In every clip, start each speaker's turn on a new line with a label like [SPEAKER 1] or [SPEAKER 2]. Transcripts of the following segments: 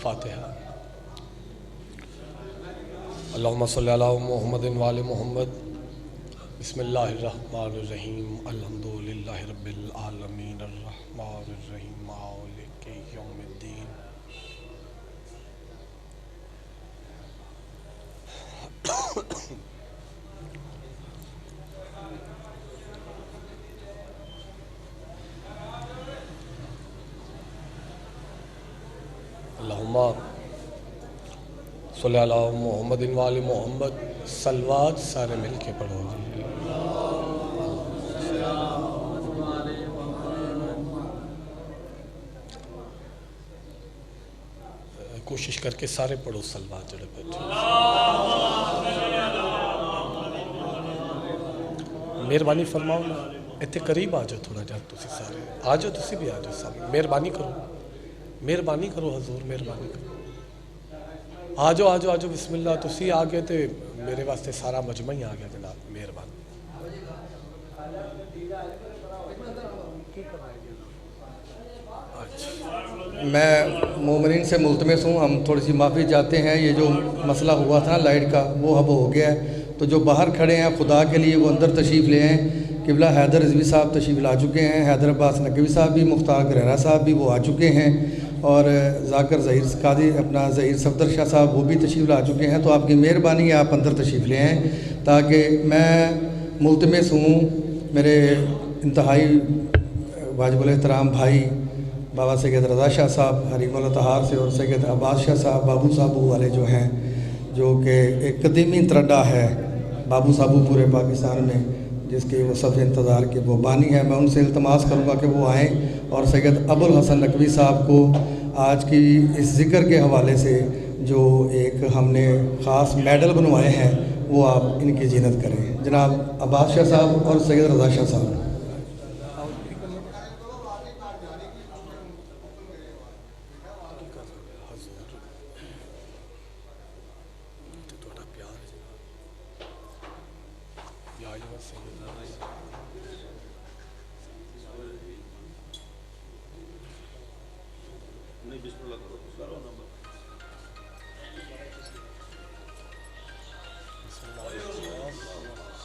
[SPEAKER 1] فاتحہ۔ اللہم صلی علی محمد وآل محمد۔ بسم اللہ الرحمن الرحیم، الحمدللہ رب العالمین، الرحمن الرحیم، مالک یوم الدین۔ اللہم صلی علی محمد وآل محمد۔ صلوات سارے مل کے پڑھو جی۔ کوشش کر کے سارے پڑھو صلوات جڑے بیٹھے۔ مہربانی فرماؤ نا، اتنے قریب آ جاؤ تھوڑا جا، تسی سارے آ جاؤ، تسی بھی آ جاؤ سامنے۔ مہربانی کرو، مہربانی کرو حضور، مہربانی کرو۔ آ جاؤ آ جاؤ آ جاؤ، بسم اللہ۔ تسی آ گئے تو میرے واسطے سارا مجمع ہی آ گیا جناب، مہربانی۔
[SPEAKER 2] میں مومنین سے ملتمس ہوں، ہم تھوڑی سی معافی چاہتے ہیں۔ یہ جو مسئلہ ہوا تھا لائٹ کا وہ اب ہو گیا ہے، تو جو باہر کھڑے ہیں خدا کے لیے وہ اندر تشریف لے آئیں۔ قبلہ حیدر رضوی صاحب تشریف لا چکے ہیں، حیدر عباس نقوی صاحب بھی، مختار گرہرہ صاحب بھی وہ آ چکے ہیں، اور ذاکر ظہیر قاضی اپنا ظہیر صفدر شاہ صاحب وہ بھی تشریف لا چکے ہیں۔ تو آپ کی مہربانی ہے آپ اندر تشریف لے آئیں، تاکہ میں ملتمس ہوں میرے انتہائی واجب الاحترام بھائی بابا سید رضا شاہ صاحب حریم اللہ طہار سے، اور سید عباس شاہ صاحب بابو صاحبو والے جو ہیں، جو کہ ایک قدیمی ترڈا ہے بابو صاحبو پورے پاکستان میں، جس کے وہ صف انتظار کے وہ بانی ہیں۔ میں ان سے التماس کروں گا کہ وہ آئیں، اور سید ابو الحسن نقوی صاحب کو آج کی اس ذکر کے حوالے سے جو ایک ہم نے خاص میڈل بنوائے ہیں وہ آپ ان کی زینت کریں۔ جناب عباس شاہ صاحب اور سید رضا شاہ صاحب۔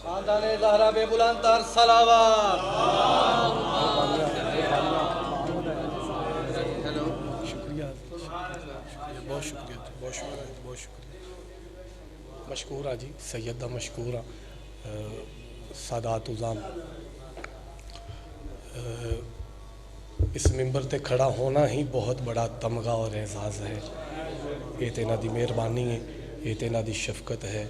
[SPEAKER 2] خاندان زہرا بے بلند تر صلوات۔
[SPEAKER 1] شکریہ، بہت شکریہ، بہت شکریہ، بہت شکریہ۔ مشکور آ جی، سیدہ مشکور آ سادات عظام۔ اس ممبر تے کھڑا ہونا ہی بہت بڑا تمغہ اور اعزاز ہے۔ یہ تے انہاں دی مہربانی ہے، یہ تے انہاں دی شفقت ہے۔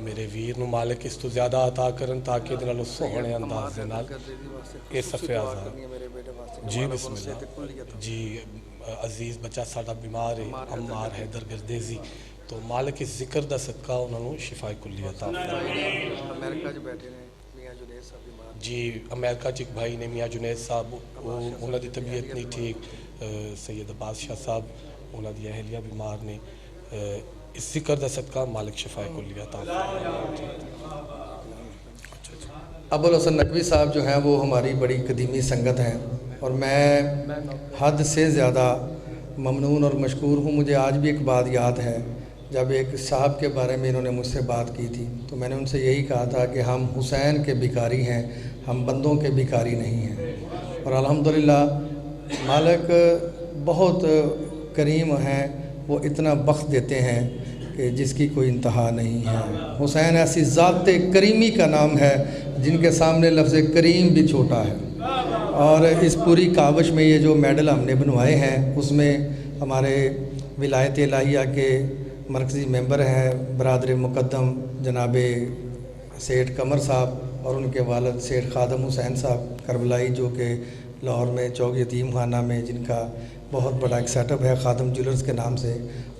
[SPEAKER 1] میرے ویر نو مالک اس تو زیادہ عطا کرن تاکہ دے نالوں سوہنے انداز دے نال اے صفِ آزاد۔ جی بسم اللہ۔ جی عزیز بچہ ساڈا بیمار ہے، عمار حیدر گردیزی، تو مالک اس ذکر دا صدقہ انہاں نو شفا کلی عطا فرمائے۔
[SPEAKER 2] امریکہ جو بیٹھے ہیں میاں جنید صاحب بیمار،
[SPEAKER 1] جی امریکہ چ ایک بھائی نے میاں جنید صاحب، انہاں دی طبیعت نہیں ٹھیک۔ سید عباس شاہ صاحب انہاں دی اہلیہ بیمار نے، اس ذکر دا صدقہ مالک شفا کلی عطا فرمائے۔
[SPEAKER 2] ابو الحسن نقوی صاحب جو ہیں وہ ہماری بڑی قدیمی سنگت ہیں، اور میں حد سے زیادہ ممنون اور مشکور ہوں۔ مجھے آج بھی ایک بات یاد ہے، جب ایک صاحب کے بارے میں انہوں نے مجھ سے بات کی تھی تو میں نے ان سے یہی کہا تھا کہ ہم حسین کے بھکاری ہیں، ہم بندوں کے بھکاری نہیں ہیں۔ اور الحمدللہ مالک بہت کریم ہیں، وہ اتنا بخت دیتے ہیں کہ جس کی کوئی انتہا نہیں ہے۔ حسین ایسی ذات کریمی کا نام ہے جن کے سامنے لفظ کریم بھی چھوٹا ہے۔ اور اس پوری کاوش میں یہ جو میڈل ہم نے بنوائے ہیں اس میں ہمارے ولایت الہیہ کے مرکزی ممبر ہیں برادر مقدم جناب سیٹھ قمر صاحب، اور ان کے والد سیٹھ خادم حسین صاحب کربلائی، جو کہ لاہور میں چوک یتیم خانہ میں جن کا بہت بڑا ایک سیٹ اپ ہے خادم جولرز کے نام سے،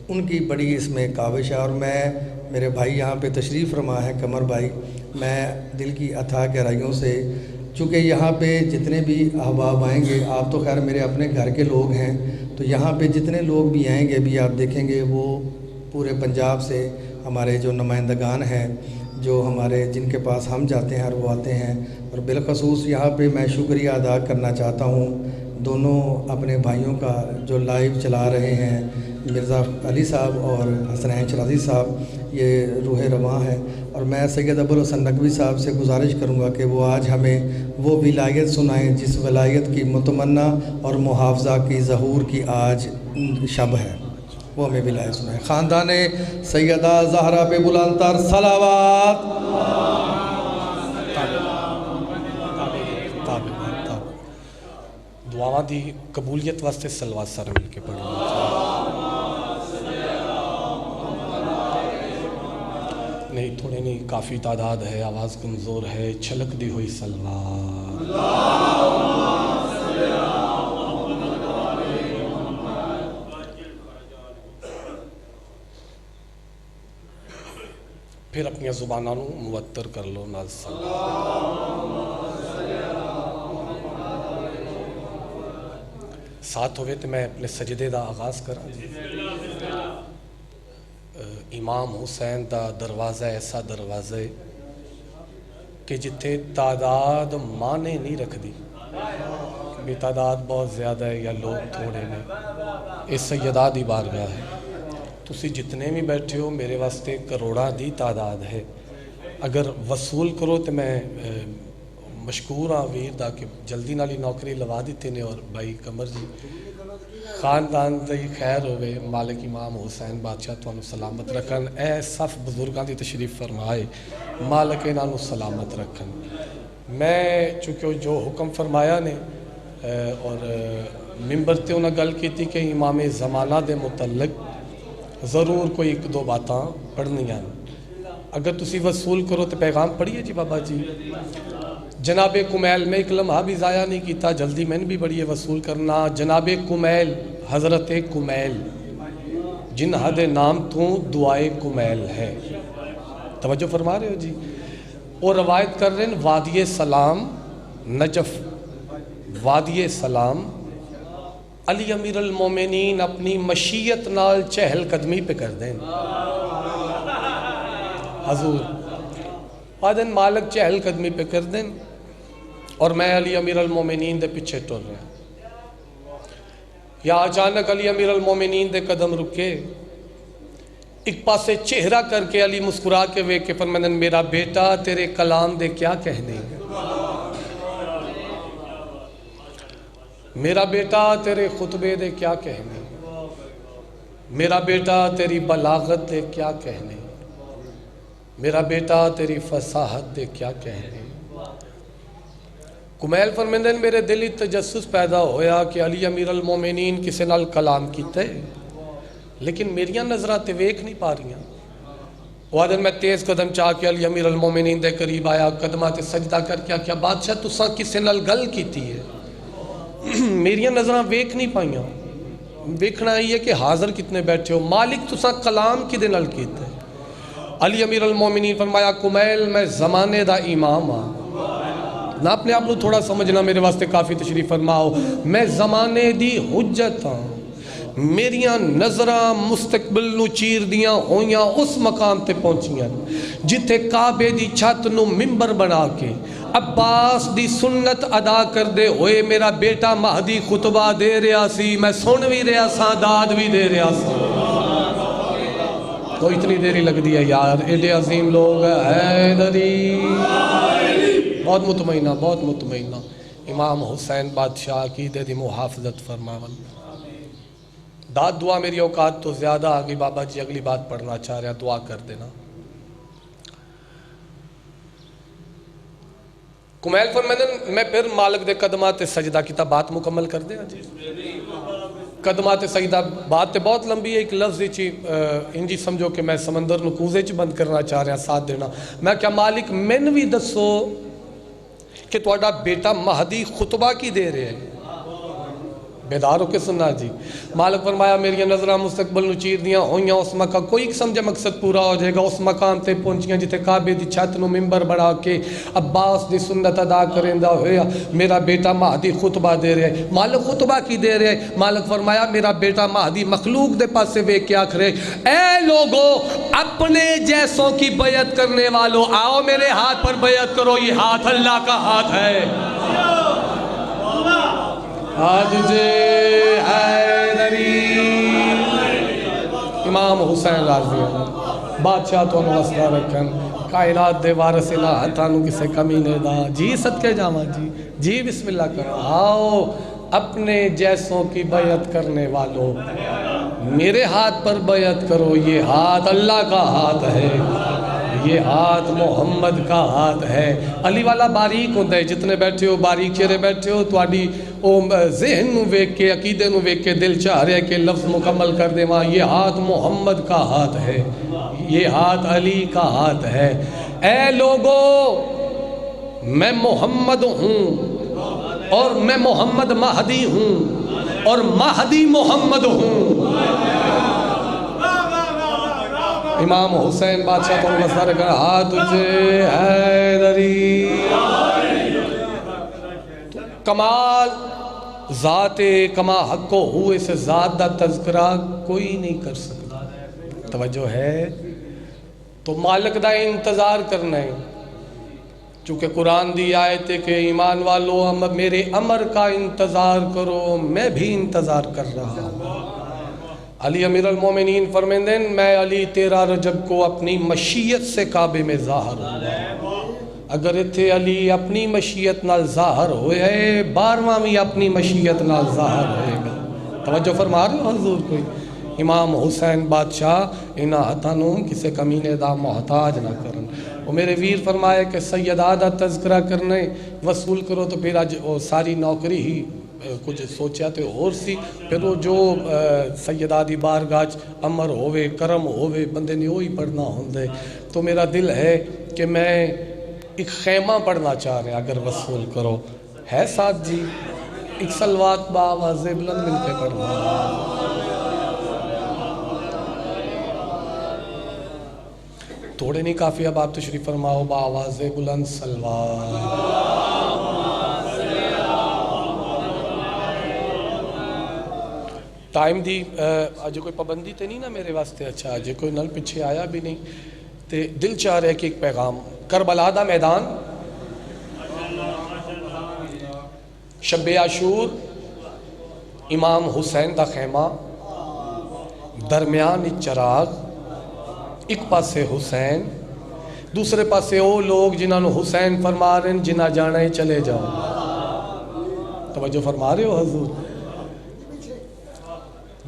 [SPEAKER 2] ان کی بڑی اس میں کاوش ہے۔ اور میں، میرے بھائی یہاں پہ تشریف فرما ہے قمر بھائی، میں دل کی اتھاہ گہرائیوں سے، چونکہ یہاں پہ جتنے بھی احباب آئیں گے، آپ تو خیر میرے اپنے گھر کے لوگ ہیں، تو یہاں پہ جتنے لوگ بھی آئیں گے بھی آپ دیکھیں گے وہ پورے پنجاب سے ہمارے جو نمائندگان ہیں، جو ہمارے جن کے پاس ہم جاتے ہیں اور وہ آتے ہیں۔ اور بالخصوص یہاں پہ میں شکریہ ادا کرنا چاہتا ہوں دونوں اپنے بھائیوں کا جو لائیو چلا رہے ہیں، مرزا علی صاحب اور حسنین شرازی صاحب یہ روح رواں ہے، اور میں سید ابوالحسن نقوی صاحب سے گزارش کروں گا کہ وہ آج ہمیں وہ ولایت سنائیں جس ولایت کی متمنہ اور محافظہ کی ظہور کی آج شب ہے، وہ ہمیں ولایت سنائیں۔ خاندان سیدہ زہرا پہ بلند تر صلوات۔
[SPEAKER 1] دعاواں دی قبولیت واسطے سلوات سارے مل کے پڑھیں۔ نہیں تھوڑے نہیں، کافی تعداد ہے، آواز کمزور ہے، چھلک دی ہوئی سلوات۔ پھر اپنی زبانوں موتر کر لو نال سلوات۔ ساتھ ہوئے تو میں اپنے سجدے دا آغاز کراں جی۔ امام حسین دا دروازہ ایسا دروازہ ہے کہ جتھے تعداد مانے نہیں رکھ دی، بھی تعداد بہت زیادہ ہے یا لوگ تھوڑے نے، اس سیدہ دی بارگاہ ہے، تسی جتنے بھی بیٹھے ہو میرے واسطے کروڑا دی تعداد ہے۔ اگر وصول کرو تو میں مشکور ہاں ویر دا کہ جلدی نالی نوکری لوا دیتے نے، اور بھائی قمر جی خاندان دی خیر ہوئے، مالک امام حسین بادشاہ تو سلامت رکھن، اے صف بزرگاں دی تشریف فرمائے، مالک انہوں سلامت رکھن۔ میں چونکہ جو حکم فرمایا نے اور ممبر تے انہوں نے گل کی تھی کہ امام زمانہ دے متعلق ضرور کوئی ایک دو باتاں پڑھنیاں، اگر تسی وصول کرو تو پیغام پڑھیے جی بابا جی۔ جناب کمیل میں ایک لمحہ بھی ضائع نہیں کیتا، جلدی میں نے بھی بڑی وصول کرنا۔ جناب کمیل، حضرت کمیل جن حد نام تو دعائے کمیل ہے، توجہ فرما رہے ہو جی؟ اور روایت کر رہے ہیں وادی سلام نجف، وادی سلام علی امیر المومنین اپنی مشیت نال چہل قدمی پہ کر دیں حضور، آدن مالک چہل قدمی پہ کر دیں، اور میں علی امیر المومنین دے پیچھے ٹر رہا، یا اچانک علی امیر المومنین دے قدم رکے، ایک پاسے چہرہ کر کے علی مسکرا کے وے کے فرمائیں میرا بیٹا تیرے کلام دے کیا کہنے ہیں، میرا بیٹا تیرے خطبے دے کیا کہنے، میرا بیٹا تیری بلاغت دے کیا کہنے، میرا بیٹا تیری فصاحت دے کیا کہنے۔ کمیل فرمیندن میرے دلی تجسس پیدا ہویا کہ علی امیر المومنین کسے نال کلام کیتے، لیکن میریاں نظرہ تے ویکھ نہیں پا رہی ہیں۔ وہ آدھر میں تیز قدم چاہ کے علی امیر المومنین دے قریب آیا، قدمہ تے سجدہ کر کے کیا بادشاہ تساں کسے نال گل کیتی ہے، میریاں نظرہ ویکھ نہیں پائیاں، ویکھنا یہ کہ حاضر کتنے بیٹھے ہو، مالک تساں کلام کی دے نال کیتے۔ علی امیر المومنین فرمایا کمیل میں زمانے دا امام ہاں، نہ اپنے آپ کو تھوڑا سمجھنا، میرے واسطے کافی تشریف فرماؤ، میں زمانے دی حجت ہاں، میریاں نظرہ مستقبل نو چیر دیاں ہویاں اس مقام تے پہنچیاں جتھے کعبے دی چھت نو ممبر بنا کے عباس دی سنت ادا کر دے ہوئے میرا بیٹا مہدی خطبہ دے رہا سی، میں سن بھی رہا سا، داد بھی دے رہا سا۔ تو اتنی دیری لگ دی ہے یار، ایڈے عظیم لوگ حیدری، بہت مطمئنہ بہت مطمئنہ۔ امام حسین بادشاہ کی دے دی محافظت فرماون، داد دعا میری اوقات تو زیادہ آگئی بابا جی، اگلی بات پڑھنا چاہ رہا، دعا کر دینا۔ کمیل فرمیدن میں پھر مالک دے قدمات سجدہ کیتا، بات مکمل کر دیا جی۔ قدمات سجدہ بات تے بہت لمبی ہے، ایک لفظ چی انجی سمجھو کہ میں سمندر نو کوزے چی بند کرنا چاہ رہا، ساتھ دینا۔ میں کیا مالک میں بھی دسو کہ توڑا بیٹا مہدی خطبہ کی دے رہے ہیں، بیدار ہو کے سننا جی۔ مالک فرمایا میری نظرہ مستقبل نو چیر دیاں ہویاں، اس مقام کوئی سمجھے مقصد پورا ہو جائے گا، اس مقام تے پہنچیاں جتے کعبے دی چھت نو ممبر بڑھا کے عباس دی سنت ادا کرندہ ہویا میرا بیٹا مہدی خطبہ دے رہے ہیں۔ مالک خطبہ کی دے رہے ہیں؟ مالک فرمایا میرا بیٹا مہدی مخلوق دے پاس سے وے کیا کرے، اے لوگو اپنے جیسوں کی بیعت کرنے والو آؤ میرے ہاتھ پر بیعت کرو، یہ ہاتھ اللہ کا ہاتھ ہے۔ آج جے حیدری امام حسین راضی اللہ بادشاہ تو وسطہ رکھن کائنات دے وارث الہ تانوں کسے کمی نہیں دا جی صدقے جاواں جی بسم اللہ کرو آؤ اپنے جیسوں کی بیعت کرنے والوں میرے ہاتھ پر بیعت کرو یہ ہاتھ اللہ کا ہاتھ ہے یہ ہاتھ محمد کا ہاتھ ہے علی والا باریک ہوتا ہے جتنے بیٹھے ہو باریک چہرے بیٹھے ہو تواڈی او ذہن نو ویکھ کے عقیدے نو ویکھ کے دل چاہ رہا ہے کہ لفظ مکمل کر دے وہاں یہ ہاتھ محمد کا ہاتھ ہے یہ ہاتھ علی کا ہاتھ ہے اے لوگو میں محمد ہوں اور میں محمد مہدی ہوں اور مہدی محمد ہوں امام حسین بادشاہ تو مسئلہ کر ہاتھ تجھے حیدری کمال ذات کما حق کو ہوئے سے ذات دا تذکرہ کوئی نہیں کر سکتا توجہ ہے تو مالک دا انتظار کرنا ہے چونکہ قرآن دی آیت ہے کہ ایمان والو میرے امر کا انتظار کرو میں بھی انتظار کر رہا ہوں علی امیر المومنین فرمیندے میں علی 13 رجب کو اپنی مشیت سے کعبے میں ظاہر ہوا اگر اتھے علی اپنی مشیت نال ظاہر ہوئے 12واں بھی اپنی مشیت نال ظاہر ہوئے گا توجہ فرما رہے ہو حضور کوئی امام حسین بادشاہ انہاں ہتھانوں کسے کمینے دا محتاج نہ کرن وہ میرے ویر فرمائے کہ سیدہ دا تذکرہ کرنے وصول کرو تو پھر آج ساری نوکری ہی کچھ سوچیا تو اور سی پھر وہ جو سیدہ دی بارگاہ امر ہوئے کرم ہوئے بندے نے وہی پڑھنا ہوندے تو میرا دل ہے کہ میں ایک خیمہ پڑھنا چاہ رہے اگر وصول کرو ہے ساتھ جی ایک سلوات بآواز بلند مل کے پڑھنا تھوڑے نہیں کافی اب آپ تشریف فرماؤ بآواز بلند سلوات ٹائم دی آج کوئی پابندی تے نہیں نا میرے واسطے اچھا آج کوئی نل پچھے آیا بھی نہیں تے دل چاہ رہے کہ ایک پیغام کربلا دا میدان شب عاشور امام حسین دا خیمہ درمیان چراغ ایک پاسے حسین دوسرے پاسے وہ لوگ جنہاں نو حسین فرما رہے ہیں جنہاں جانا ہے چلے جاؤ توجہ فرما رہے ہو حضور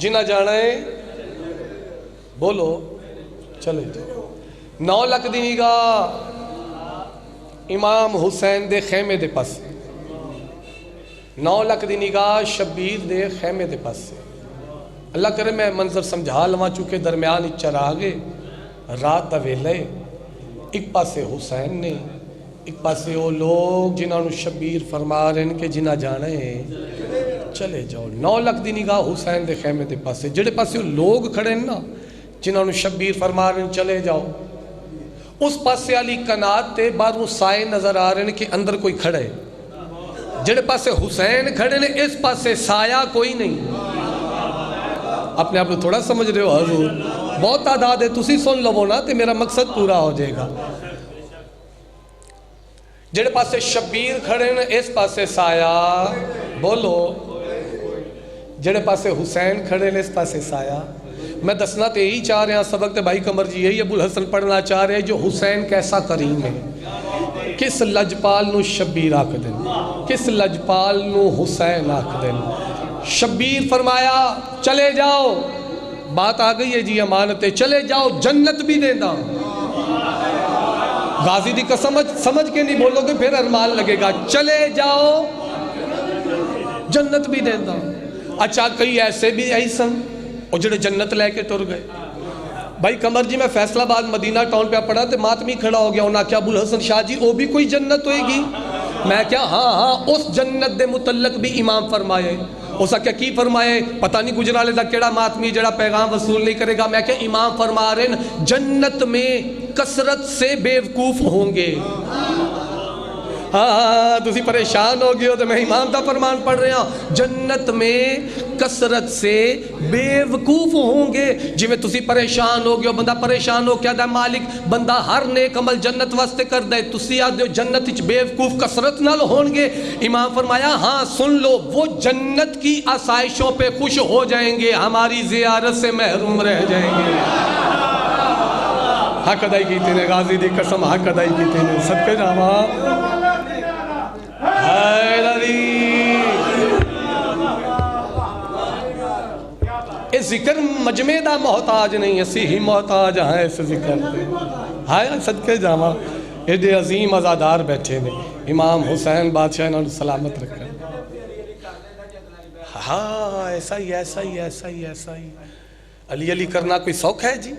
[SPEAKER 1] جنہاں جانا ہے بولو چلے جاؤ 9 لکھ دی نگاہ امام حسین دے خیمے دے پاسے 9 لکھ دی نگاہ شبیر دے خیمے دے پاسے اللہ کرے میں منظر سمجھا لواں چونکہ درمیان چراغے رات دا ویلے ایک پاسے حسین نے ایک پاسے وہ لوگ جنہاں نو شبیر فرما رہے ہیں کہ جنہاں جانے ہیں چلے جاؤ 9 لکھ دی نگاہ حسین دے خیمے دے پاسے جڑے پاسے وہ لوگ کھڑے ہیں نا جنہاں نو شبیر فرما رہے ہیں چلے جاؤ اس پاسے علی کنات تے باروں سائے نظر آ رہے ہیں کہ اندر کوئی کھڑے جڑے پاسے حسین کھڑے نے اس پاسے سایہ کوئی نہیں اپنے آپ نے تھوڑا سمجھ رہے ہو حضور بہت تعداد ہے تسی سن لو نا تے میرا مقصد پورا ہو جائے گا جڑے پاسے شبیر کھڑے نے اس پاسے سایہ بولو جڑے پاسے حسین کھڑے نے اس پاسے سایہ میں دسنا تے یہی چاہ رہے ہیں سبق تے بھائی قمر جی یہی ابو الحسن پڑھنا چاہ رہے ہیں جو حسین کیسا کریم ہے کس لجپال نو شبیر آکھ دن کس لجپال نو حسین آکھ دن شبیر فرمایا چلے جاؤ بات آ گئی ہے جی امانتیں چلے جاؤ جنت بھی دینا غازی دی کا سمجھ کے نہیں بولو گے پھر ارمان لگے گا چلے جاؤ جنت بھی دینا اچھا کئی ایسے بھی ایسن اور جڑے جنت لے کے ٹر گئے بھائی قمر جی میں فیصلہ آباد مدینہ ٹاؤن پہ پڑھا تو ماتمی کھڑا ہو گیا انہاں کیا ابو الحسن شاہ جی وہ بھی کوئی جنت ہوئے گی میں کیا ہاں اس جنت دے متعلق بھی امام فرمائے اسا کیا کی فرمائے پتہ نہیں گجرالے دا کیڑا ماتمی جڑا پیغام وصول نہیں کرے گا میں کیا امام فرما رہے ہیں جنت میں کثرت سے بیوقوف ہوں گے ہاں تسی پریشان ہو گئے ہو تو میں امام دا فرمان پڑھ رہا ہوں، جنت میں کثرت سے بے وقوف ہوں گے. جی میں تسی پریشان ہو گئے ہو، بندہ پریشان ہو کیا دا مالک بندہ ہر نیک عمل جنت واسطے کر دے، تسی آدھے جنت وچ بے وقوف کثرت نال ہون گے. امام فرمایا ہاں سن لو، وہ جنت کی آسائشوں پہ خوش ہو جائیں گے، ہماری زیارت سے محروم رہ جائیں گے. حق ادائی کیتے نے، غازی دی قسم حق ادائی کیتے نے. صدقے جاواں حیدر علی. اس ذکر مجمع دا محتاج نہیں، اسی ہی محتاج ہیں اس ذکر پہ. ہائے صدقے جاواں ایڈے عظیم عزادار بیٹھے نے، امام حسین بادشاہ انہوں نے سلامت رکھا. ہاں ایسا ہی ایسا ہی ایسا ہی ایسا ہی. علی علی کرنا کوئی سوکھ ہے جی؟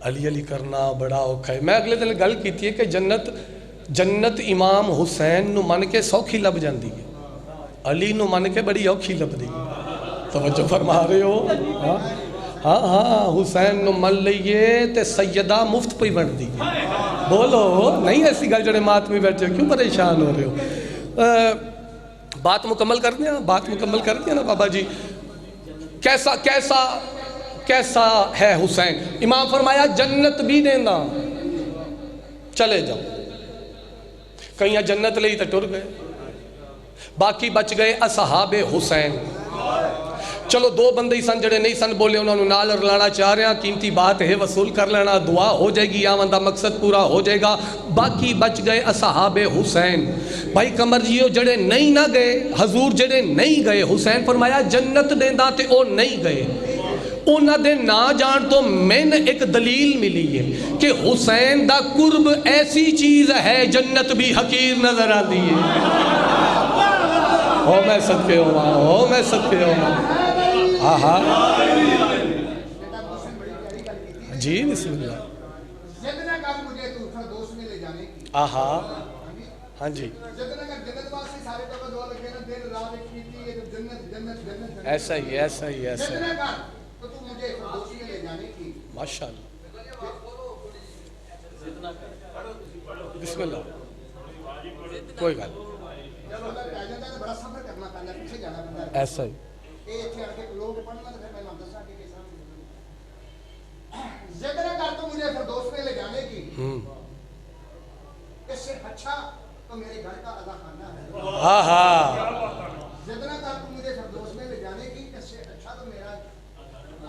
[SPEAKER 1] علی علی کرنا بڑا اوکھا ہے. میں اگلے دن گل کیتی ہے کہ جنت امام حسین نو من کے سوکھی لب جاندی ہے، علی نو من کے بڑی اوکھی لب دی. توجہ فرما رہے ہو؟ ہاں ہاں حسین نو من لئیے تے سیدہ مفت پہ بن دی. بولو نہیں ایسی گل جڑے ماتمی بیٹھے ہو، کیوں پریشان ہو رہے ہو؟ بات مکمل کر دیا، بات مکمل کر دیا نا بابا جی. کیسا کیسا کیسا ہے حسین؟ امام فرمایا جنت بھی دینا، چلے جاؤ. کہیں جنت لئی تو ٹر گئے، باقی بچ گئے اصحاب حسین. چلو دو بندے ہی سن جڑے نہیں سن بولے، انہوں نے نال رلانا چاہ رہے ہیں، قیمتی بات ہے وصول کر لینا، دعا ہو جائے گی، آمن دا مقصد پورا ہو جائے گا. باقی بچ گئے اصحاب حسین. بھائی کمر جیو جڑے نہیں نہ گئے، حضور جڑے نہیں گئے، حسین فرمایا جنت دیندہ تے او نہیں گئے. انہاں دے نا جان تو میں نے ایک دلیل ملی ہے کہ حسین دا قرب ایسی چیز ہے جنت بھی حقیر نظر آتی ہے. او میں صدقے ہوا، او میں صدقے ہوا. آہا جی بسم اللہ. آہا ہاں جی ایسا ہی ایسا ہی ایسا ہی. ماشاء اللہ بسم اللہ. کوئی گل ایسا ہی.
[SPEAKER 3] زدنا کر تو مجھے فردوس میں لے جانے کی، اس سے اچھا تو میرے گھر کا ادا خانہ ہے.
[SPEAKER 1] ہاں ہاں
[SPEAKER 3] زدنا کر تو مجھے فردوس میں لے جانے کی، اس سے اچھا تو میرا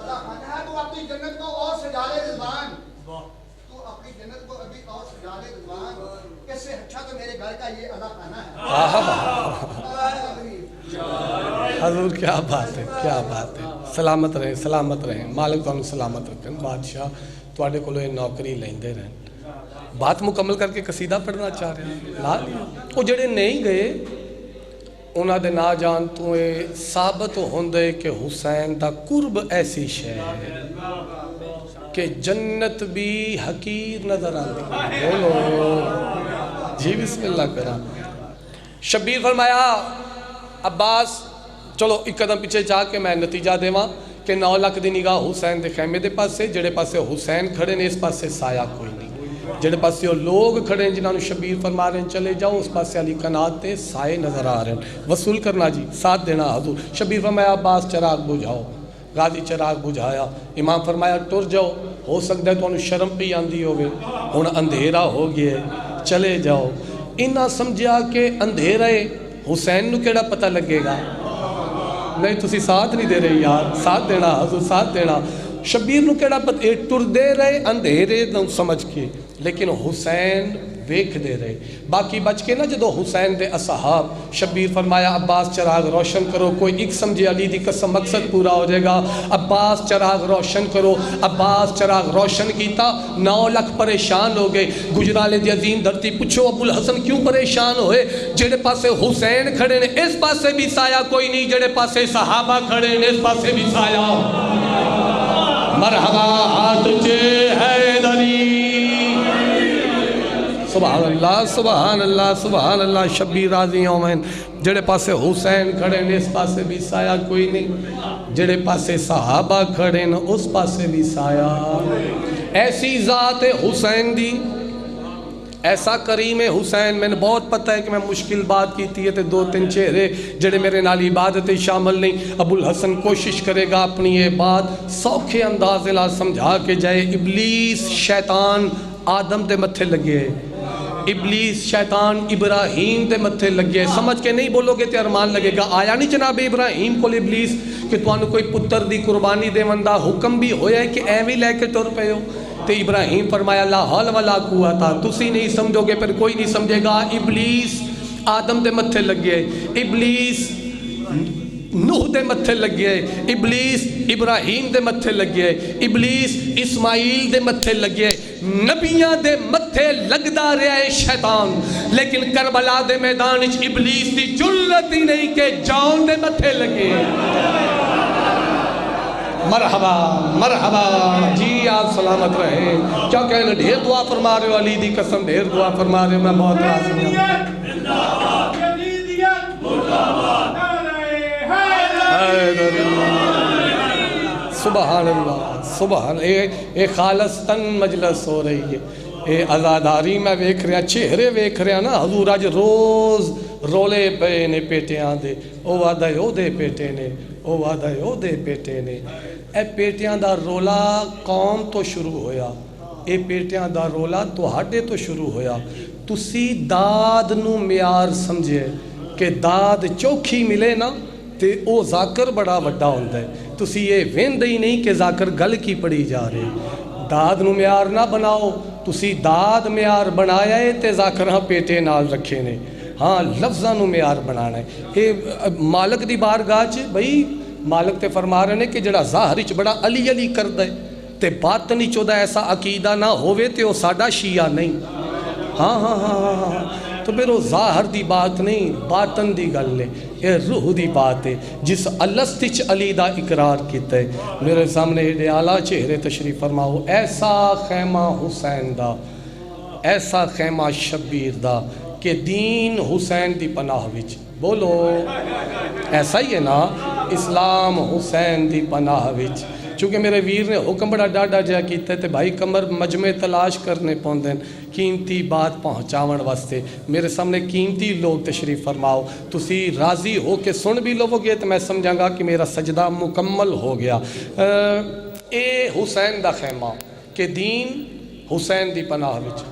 [SPEAKER 3] ادا خانہ ہے. تو اپنی جنت کو اور سجا لے رضوان، تو اپنی جنت کو ابھی اور سجا لے رضوان، اس سے اچھا تو میرے گھر کا یہ ادا خانہ ہے.
[SPEAKER 1] حضور کیا بات ہے، کیا بات ہے. سلامت رہیں سلامت رہیں، مالک تو سلامت رکھیں. بادشاہ تواڈے کولوں یہ نوکری لیندے رہیں. بات مکمل کر کے قصیدہ پڑھنا چاہ رہے ہیں. لا لیا. وہ جڑے نہیں گئے انہاں دے نا جان تو یہ ثابت ہوندے کہ حسین دا قرب ایسی شے ہے کہ جنت بھی حقیر نظر آتی. بولو جی بسم اللہ کرا. شبیر فرمایا عباس چلو ایک قدم پیچھے جا کے میں نتیجہ دیواں کہ 9 لاکھ دی نگاہ حسین دے خیمے دے پاسے، جڑے پاسے حسین کھڑے نے اس پاسے سایہ کوئی نہیں. جڑے پاسے وہ لوگ کھڑے ہیں جنہوں نے شبیر فرما رہے ہیں چلے جاؤ، اس پاسے علی قنات تے سائے نظر آ رہے ہیں. وصول کرنا جی، ساتھ دینا حضور. شبیر فرمایا عباس چراغ بجھاؤ. غازی چراغ بجھایا. امام فرمایا ٹر جاؤ، ہو سکتا ہے تو انہوں شرم پہ آندھی ہوگے، ہن اندھیرا ہو گیا چلے جاؤ. انہاں سمجھیا کہ اندھیرے حسین نو کیڑا پتہ لگے گا. نہیں تسی ساتھ نہیں دے رہے یار، ساتھ دینا حضور ساتھ دینا. شبیر نو کیڑا پتہ ٹر دے رہے اندھیرے نو سمجھ کے، لیکن حسین ویکھ دے رہے. باقی بچ کے نا جدو حسین دے اصحاب، شبیر فرمایا عباس چراغ روشن کرو. کوئی ایک سمجھے علی دی قسم مقصد پورا ہو جائے گا. عباس چراغ روشن کرو. عباس چراغ روشن کیتا. 9 لاکھ پریشان ہو گئے. گجرالے دی عظیم دھرتی پوچھو ابو الحسن کیوں پریشان ہوئے؟ جڑے پاسے حسین کھڑے نے اس پاسے بھی سایہ کوئی نہیں، جڑے پاسے صحابہ کھڑے نے اس پاسے بھی سایہ. مرحبا ہاتھ چے حیدری. سبحان اللہ سبحان اللہ سبحان اللہ. شبیر راضی ہومین. جڑے پاسے حسین کھڑے نے اس پاسے بھی سایہ کوئی نہیں، جڑے پاسے صحابہ کھڑے نے اس پاسے بھی سایہ. ایسی ذات حسین دی ایسا کریم حسین میں بہت پتہ ہے کہ میں مشکل بات کیتی ہے تے 2-3 چہرے جڑے میرے نال عبادت شامل نہیں. ابو الحسن کوشش کرے گا اپنی یہ بات سوکھے انداز نال سمجھا کے جائے. ابلیس شیطان آدم دے متھے لگے, ابلیس شیطان ابراہیم دے متھے لگے. سمجھ کے نہیں بولو گے تے ارمان لگے گا. آیا نہیں جناب ابراہیم کو ابلیس کہ تانوں کوئی پتر دی قربانی دیون دا حکم بھی ہویا ہے کہ ایویں لے کے ٹر پئے ہو؟ تے ابراہیم فرمایا لا حول ولا قوت, تسی نہیں سمجھو گے پھر کوئی نہیں سمجھے گا. ابلیس آدم دے متھے لگے, ابلیس نوح دے متھے لگے, ابلیس ابراہیم دے متھے لگے, ابلیس اسماعیل دے متھے لگے. نبیاں دے متھے لگدا رہا ہے شیطان, لیکن کربلا دے میدان وچ ابلیس دی جرأت ہی نہیں کہ جان دے متھے لگے. مرحبا مرحبا جی, آپ سلامت رہیں. کیا کہنا, ڈھیر دعا فرما رہے ہو, علی دی قسم ڈھیر دعا فرما رہے ہو, میں بہت راضی ہوں. سبحان اللہ سبحان. اے خالصتاً مجلس ہو رہی ہے, اے عزاداری میں ویکھ رہا, چہرے ویکھ رہا نا. حضور اج روز رولے پے نے پیٹیاں دے, او وعدہ او دے پیٹے نے, او وعدہ او دے پیٹے نے. اے پیٹیاں دا رولا قوم تو شروع ہویا, اے پیٹیاں دا رولا تہاڈے تو شروع ہویا. تسی داد نو معیار سمجھے کہ داد چوکھی ملے نا تے او ذاکر بڑا وڈا ہوندا ہے. تسی یہ ویندے ہی نہیں کہ ذاکر گل کی پڑی جا رہے. داد نو معیار نہ بناؤ, تسی داد معیار بنایا ہے تے ذاکر ہاں پیٹے نال رکھے نے. ہاں لفظاں نو معیار بنانا ہے. اے مالک دی بارگاہ چ بھئی مالک تے فرما رہے نے کہ جڑا ظاہر وچ بڑا علی علی کردا ہے تے باطن وچ اودا ایسا عقیدہ نہ ہووے تے او ساڈا شیعہ نہیں. ہاں ہاں ہاں ہاں, تو پھر وہ ظاہر دی بات نہیں, باطن دی گل ہے, یہ روح دی بات ہے. جس الستچ علی دا اقرار کیتا ہے, میرے سامنے ایڈے اعلیٰ چہرے تشریف فرماؤ. ایسا خیمہ حسین دا, ایسا خیمہ شبیر دا کہ دین حسین دی پناہ وچ. بولو ایسا ہی ہے نا, اسلام حسین دی پناہ وچ. چونکہ میرے ویر نے حکم بڑا ڈاڈا جا کیتا ہے تے بھائی کمر مجمع تلاش کرنے پوندن قیمتی بات پہنچاون واسطے. میرے سامنے قیمتی لوگ تشریف فرماؤ, تسی راضی ہو کے سن بھی لو گے تو میں سمجھاں گا کہ میرا سجدہ مکمل ہو گیا. اے حسین دا خیمہ کہ دین حسین دی پناہ وچ,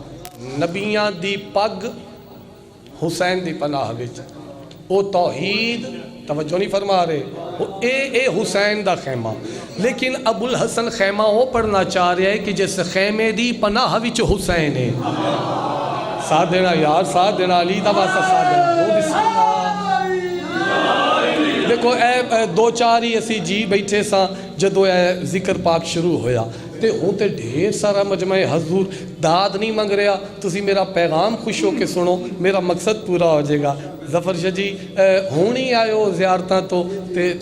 [SPEAKER 1] نبیاں دی پگ حسین دی پناہ وچ, او توحید توجہ نہیں فرما رہے, اے حسین دا خیمہ. لیکن ابو الحسن خیمہ وہ پڑھنا چاہ رہے ہیں کہ جس خیمے دی پناہ وچ حسین ہے. ساتھ دینا یار, ساتھ دینا, علی دا واسطہ ساتھ دینا. دیکھو اے 2-4 ہی اسی جی بیٹھے ساں جدو اے ذکر پاک شروع ہویا تے ہوں تے ڈھیر سارا مجمع حضور. داد نہیں منگ رہا, تسی میرا پیغام خوش ہو کے سنو, میرا مقصد پورا ہو جائے گا. ظفر شاہ جی ہونی آئے زیارتاں تو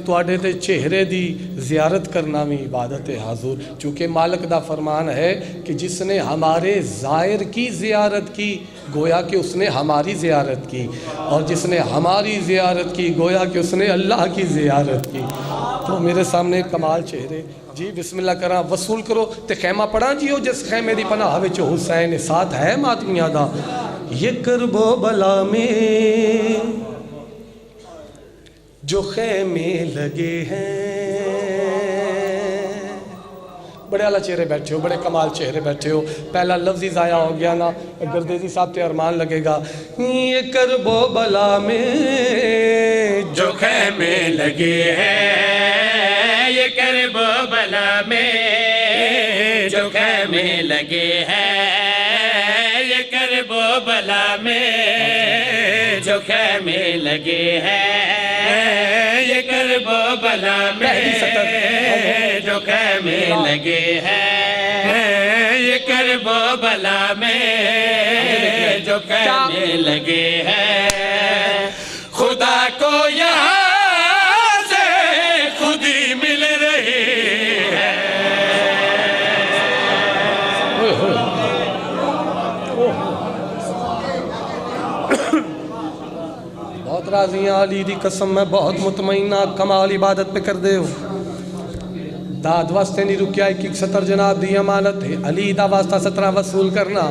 [SPEAKER 1] تواڈے تے چہرے دی زیارت کرنا بھی عبادت ہے حضور. چونکہ مالک دا فرمان ہے کہ جس نے ہمارے زائر کی زیارت کی گویا کہ اس نے ہماری زیارت کی, اور جس نے ہماری زیارت کی گویا کہ اس نے اللہ کی زیارت کی. تو میرے سامنے کمال چہرے جی, بسم اللہ کرا, وصول کرو تے خیمہ پڑھا جی ہو جس خیمے دی پناہ وچ حسین. ساتھ ہے ماتمیاں دا, یہ کرب و بلا میں جو خیمے لگے ہیں. بڑے اعلیٰ چہرے بیٹھے ہو, بڑے کمال چہرے بیٹھے ہو. پہلا لفظ ہی ضائع ہو گیا نا, گردیزی صاحب تے ارمان لگے گا. یہ کرب و بلا میں
[SPEAKER 4] جو خیمے لگے ہیں, یہ کرب و بلا میں جو خیمے لگے ہیں, یہ کرب و بلا میں جو خیمے لگے ہیں, یہ کرب و بلا میں جو خیمے لگے ہیں, یہ کرب و بلا میں جو خیمے لگے ہیں. خدا کو یہاں سے خود ہی مل رہی ہے.
[SPEAKER 1] بہت راضی ہیں علی دی قسم, میں بہت مطمئنہ کمال عبادت پہ کر دے ہو. داد واسطے نہیں رکیا, 1 سطر جناب دی امانت ہے. علی دا واسطہ 17 وصول کرنا.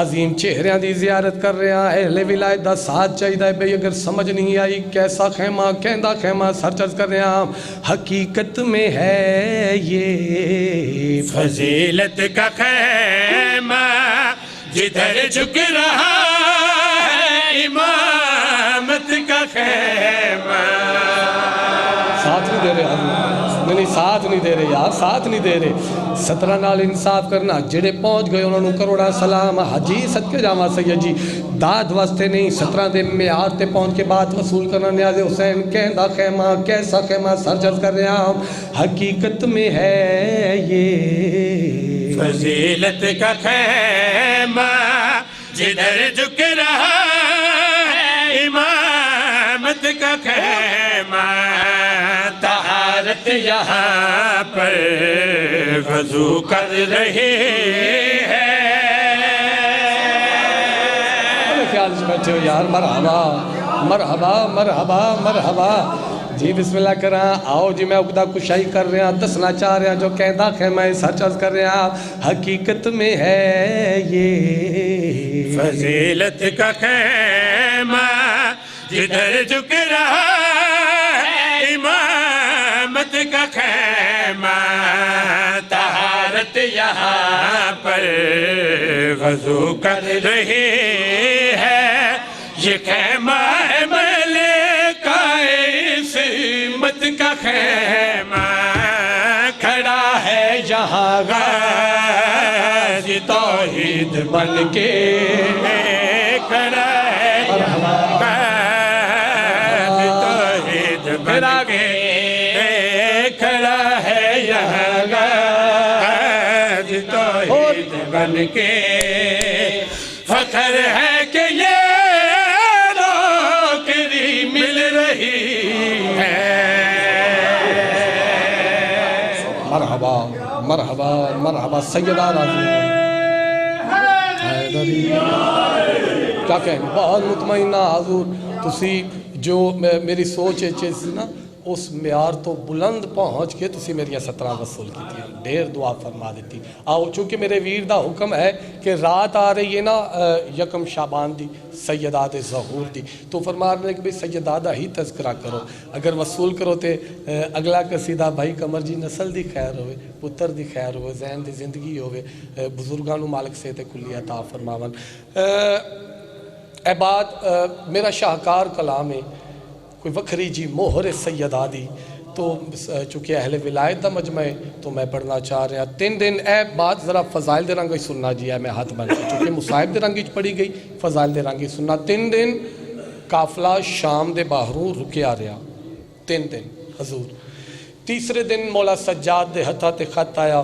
[SPEAKER 1] عظیم چہریاں دی زیارت کر رہے ہیں اہل ولایت دا ساتھ چاہیے بھئی اگر سمجھ نہیں آئی کیسا خیمہ کہندہ خیمہ سرچز کر رہے ہیں حقیقت میں ہے یہ
[SPEAKER 4] فضیلت کا خیمہ جدھر جھک رہا ہے امامت کا خیمہ
[SPEAKER 1] ساتھ نہیں دے رہے حضور نہیں ساتھ نہیں دے رہے یار ساتھ نہیں دے رہے 17 نال انصاف کرنا جڑے پہنچ گئے انہوں نے کروڑا سلام حجی صدقے جامع سید جی داد واسطے نہیں 17 دن میں آتے پہنچ کے بات وصول کرنا نیاز حسین کہندہ خیمہ کیسا خیمہ سرچز کر رہے ہیں حقیقت میں ہے یہ
[SPEAKER 4] فضیلت کا خیمہ جدھر جھک رہا ہے امامت کا خیمہ طہارت یہاں پر وضو کر رہے ہیں
[SPEAKER 1] خیال سے بیٹھے ہو یار مرحبا مرحبا مرحبا مرحبا جی بسم اللہ کر رہا آؤ جی میں اقدہ کشائی کر رہے ہیں دسنا چاہ رہے ہیں جو کہندہ خیمہ سرچز کر رہے ہیں حقیقت میں ہے یہ
[SPEAKER 4] فضیلت کا خیمہ جدھر جھک رہا ہے امامت کا خیمہ طہارت یہاں پر وضو کر رہے ہیں یہ خیمہ ہے ملکہ عصمت کا خیمہ کھڑا ہے یہاں غازی توحید بن کے کھڑا ہے غازی توحید بن کے کھڑا ہے یہاں غازی توحید بن کے فخر ہے کہ یہ نوکری مل رہی ہے
[SPEAKER 1] مرحبا مرحبا مرحبا سیدہ راضی حیدری کیا کہیں بہت مطمئنہ حضور تسی جو میری سوچ ہے چیز نا اس معیار تو بلند پہنچ کے تسی میری 17 وصول کی تھی دیر دعا فرما دیتی آؤ چونکہ میرے ویر دا حکم ہے کہ رات آ رہی ہے نا یکم شعبان دی سیدات ظہور دی تو فرما رہے کہ بھئی سیدہ دا ہی تذکرہ کرو اگر وصول کرو تے اگلا قصیدہ بھائی قمر جی نسل دی خیر ہوئے پتر دی خیر ہوئے ذہن دی زندگی ہوئے بزرگانو مالک سے تے کلی عطا فرماون اے بات میرا شاہکار کلام ہے کوئی وکھری جی مہر سیدہ دی تو چونکہ اہل ولایت دا مجمع ہے تو میں پڑھنا چاہ رہا 3 دن اے بات ذرا فضائل دے رنگی سننا جی ہے میں ہاتھ بن کے چونکہ مصائب دے رنگی پڑھی گئی فضائل دے رنگی سننا 3 دن قافلہ شام دے باہروں رکے آ رہا 3 دن حضور تیسرے دن مولا سجاد دے ہتھا تے خط آیا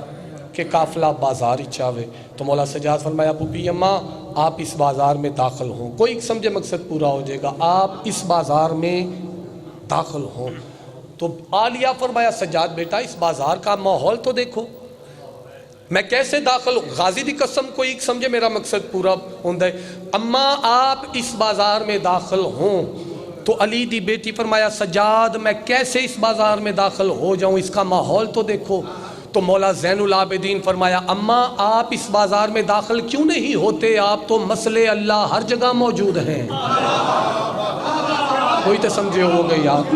[SPEAKER 1] کہ قافلہ بازار ہی چاہوے تو مولا سجاد فرمایا پوپی اماں آپ اس بازار میں داخل ہوں کوئی سمجھے مقصد پورا ہو جائے گا آپ اس بازار میں داخل ہوں تو آلیہ فرمایا سجاد بیٹا اس بازار کا ماحول تو دیکھو میں کیسے داخل ہوں غازی دی قسم کوئی ایک سمجھے میرا مقصد پورا ہوندہ ہے اماں آپ اس بازار میں داخل ہوں تو علی دی بیٹی فرمایا سجاد میں کیسے اس بازار میں داخل ہو جاؤں اس کا ماحول تو دیکھو تو مولا زین العابدین فرمایا اماں آپ اس بازار میں داخل کیوں نہیں ہوتے آپ تو مسئلے اللہ ہر جگہ موجود ہیں کوئی تو سمجھے ہو گئی آپ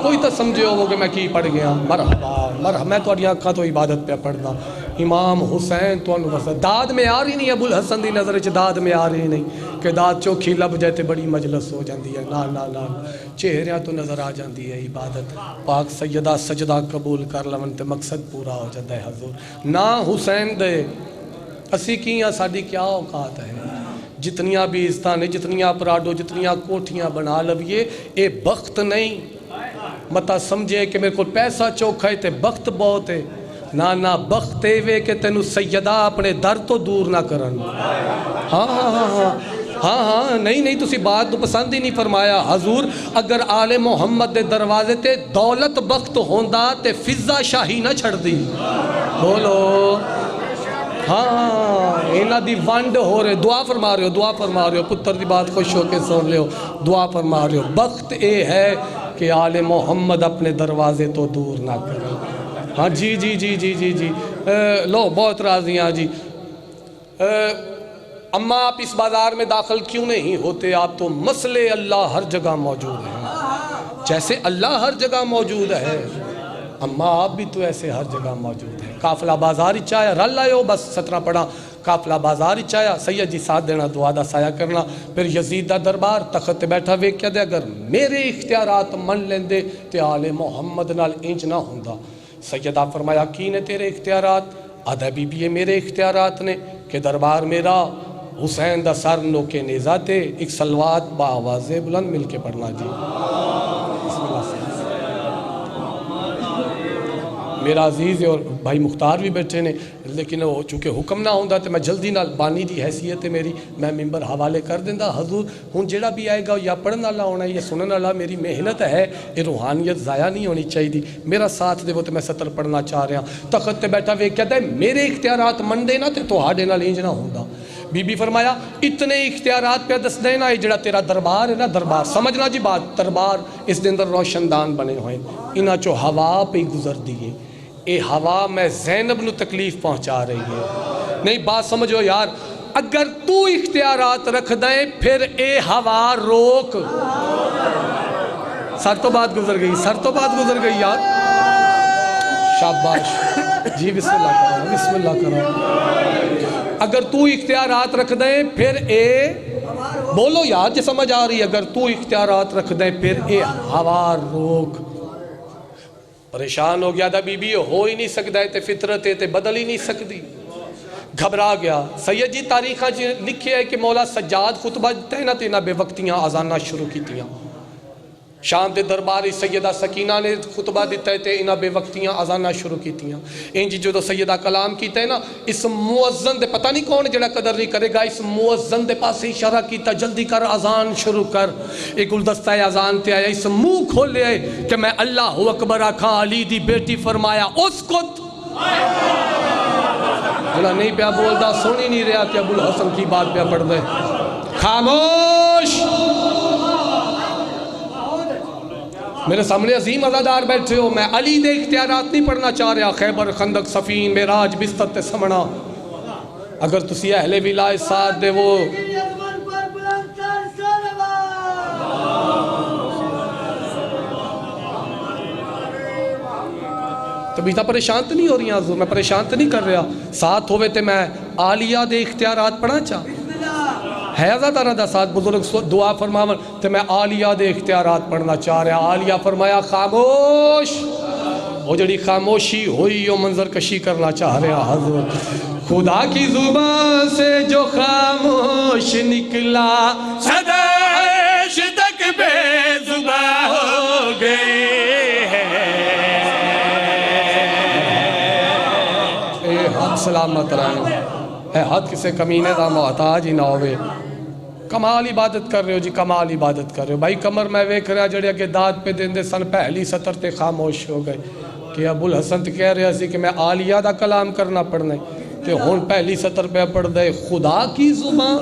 [SPEAKER 1] کوئی تو سمجھے ہو گئے میں کی پڑھ گیا مرحبا مرحبا میں تو اکھاں تو عبادت پہ پڑھنا امام حسین تو داد میں آ رہی نہیں ابو الحسن دی نظر چ داد میں آ رہی نہیں کہ داد چوکھی لب جائے تے بڑی مجلس ہو جاندی ہے نا نا نا چہریاں تو نظر آ جاندی ہے عبادت پاک سیدہ سجدہ قبول کر لون تے مقصد پورا ہو جاتا ہے حضور نا حسین دے اسی کیاں ساڈی کیا اوقات ہے جتنیاں بھی عزتاں نے جتنیاں پراڈو جتنیاں کوٹھیاں بنا لویے اے بخت نہیں متا سمجھے کہ میرے کو پیسہ چوکھا ہے تے بخت بہت ہے نا بخت وے کہ تینو سیدہ اپنے در تو دور نہ کرن ہاں نہیں تسی بات تو پسند ہی نہیں فرمایا حضور اگر آل محمد دے دروازے تے دولت بخت ہوندہ تے فضا شاہی نہ چھڑ دی بولو ہاں اینا دی وانڈ ہو رہے دعا فرما رہے ہو پتر دی بات خوش ہو کے سن لے ہو دعا فرما رہے ہو بخت اے ہے کہ آل محمد اپنے دروازے تو دور نہ کرے ہاں جی لو بہت راضی ہاں جی اما آپ اس بازار میں داخل کیوں نہیں ہوتے؟ آپ تو مسئلے اللہ ہر جگہ موجود ہیں، جیسے اللہ ہر جگہ موجود ہے اما آپ بھی تو ایسے ہر جگہ موجود ہیں۔ قافلہ بازار چایا رل آئے بس 17 پڑھا، قافلہ بازار چایا سید جی ساتھ دینا، دعا دا سایہ کرنا، پھر یزید دا دربار تخت تے بیٹھا ویک کیا دے اگر میرے اختیارات من لیندے تے آل محمد نال انج نہ ہوندا۔ سیدہ فرمایا کی نے تیرے اختیارات؟ آدھا بی بی میرے اختیارات نے کہ دربار میرا حسین دا سر نوکے نیزہ تے، ایک سلوات با آواز بلند مل کے پڑھنا جی۔ بسم اللہ سے میرا عزیز اور بھائی مختار بھی بیٹھے نے، لیکن وہ چونکہ حکم نہ ہوندہ تو میں جلدی نال بانی دی حیثیت ہے میری، میں ممبر حوالے کر دیندہ حضور ہون جیڑا بھی آئے گا یا پڑھنا اللہ ہونا ہے یا سننا اللہ، میری محنت ہے، یہ روحانیت ضائع نہیں ہونی چاہیے، میرا ساتھ دے وہ تو میں 70 پڑھنا چاہ رہا ہوں۔ تخت تے بیٹھا وے کہتا ہے میرے اختیارات من دے نا تے تو ہاڑے نال انج نہ ہوندہ۔ بی بی فرمایا اتنے اختیارات پہ دس دینا ہے جڑا تیرا دربار ہے نا، دربار سمجھنا جی بات، دربار اس دے اندر روشن دان بنے ہوئے، انہاں چو ہوا پہ گزر دیئے، اے ہوا میں زینب نو تکلیف پہنچا رہی ہے، نہیں بات سمجھو یار، اگر تو اختیارات رکھ دیں پھر اے ہوا روک، سر تو بات گزر گئی، سر تو بات گزر گئی یار، شاباش جی بسم اللہ کرو، بسم اللہ کرو، اگر تو اختیارات رکھ دیں پھر اے بولو یار جی سمجھ آ رہی ہے، اگر تو اختیارات رکھ دیں پھر اے ہوا روک۔ پریشان ہو گیا تھا بی بی، ہو ہی نہیں سکتا ہے تے فطرت ہے تے بدل ہی نہیں سکتی، گھبرا گیا۔ سید جی تاریخہ جی لکھے ہے کہ مولا سجاد خطبہ تینا تینا بے وقتیاں آزانہ شروع کی تیاں، شام دے درباری سیدہ سکینہ نے خطبہ دیتا ہے تے انہاں بے وقتیاں آزانہ شروع کی تیاں، انجی جو سیدہ کلام کیتا ہے نا، اس موزن دے پتہ نہیں کون جڑا قدر نہیں کرے گا، اس موزن دے پاس اشارہ کیتا جلدی کر آزان شروع کر، ایک گلدستہ آزان تے آیا، اس منہ کھول لے کہ میں اللہ اکبر آکھا، علی دی بیٹی فرمایا اسکت، بولا نہیں پیا بولدا، سونی نہیں رہا کہ ابو الحسن کی بات پیا پڑھ دے، خاموش۔ میرے سامنے عظیم عزادار بیٹھے ہو، میں علی دے اختیارات نہیں پڑھنا چاہ رہا، خیبر خندق صفین معراج بستر تے سمنا، اگر تسی اہل ولایت ساتھ دے وہ تو بیتا پریشان تو نہیں ہو رہی ہیں حضور، میں پریشان تو نہیں کر رہا، ساتھ ہوئے تے میں عالیہ دے اختیارات پڑھنا چاہ ہے ازادارہ دا ساتھ بزرگ دعا فرماون تے میں عالیہ دے اختیارات پڑھنا چاہ رہا، عالیہ فرمایا خاموش، وہ جڑی خاموشی ہوئی وہ منظر کشی کرنا چاہ رہا حضور، خدا کی زبان سے جو خاموش نکلا
[SPEAKER 4] صدا عرش تک بے زباں ہو گئی ہے،
[SPEAKER 1] اے حق سلامت رہے، اے حد کسے کمینے دا محتاج ہی نہ ہوئے، کمال عبادت کر رہے ہو جی، کمال عبادت کر رہے ہو بھائی، کمر میں ویکھ رہا جڑے اگے داد پہ دیندے سن پہلی سطر تے خاموش ہو گئے، کہ ابو الحسن تے کہہ رہے سی کہ میں عالیہ دا کلام کرنا پڑھنے، کہ ہون پہلی سطر پہ پڑھ دے خدا کی زبان،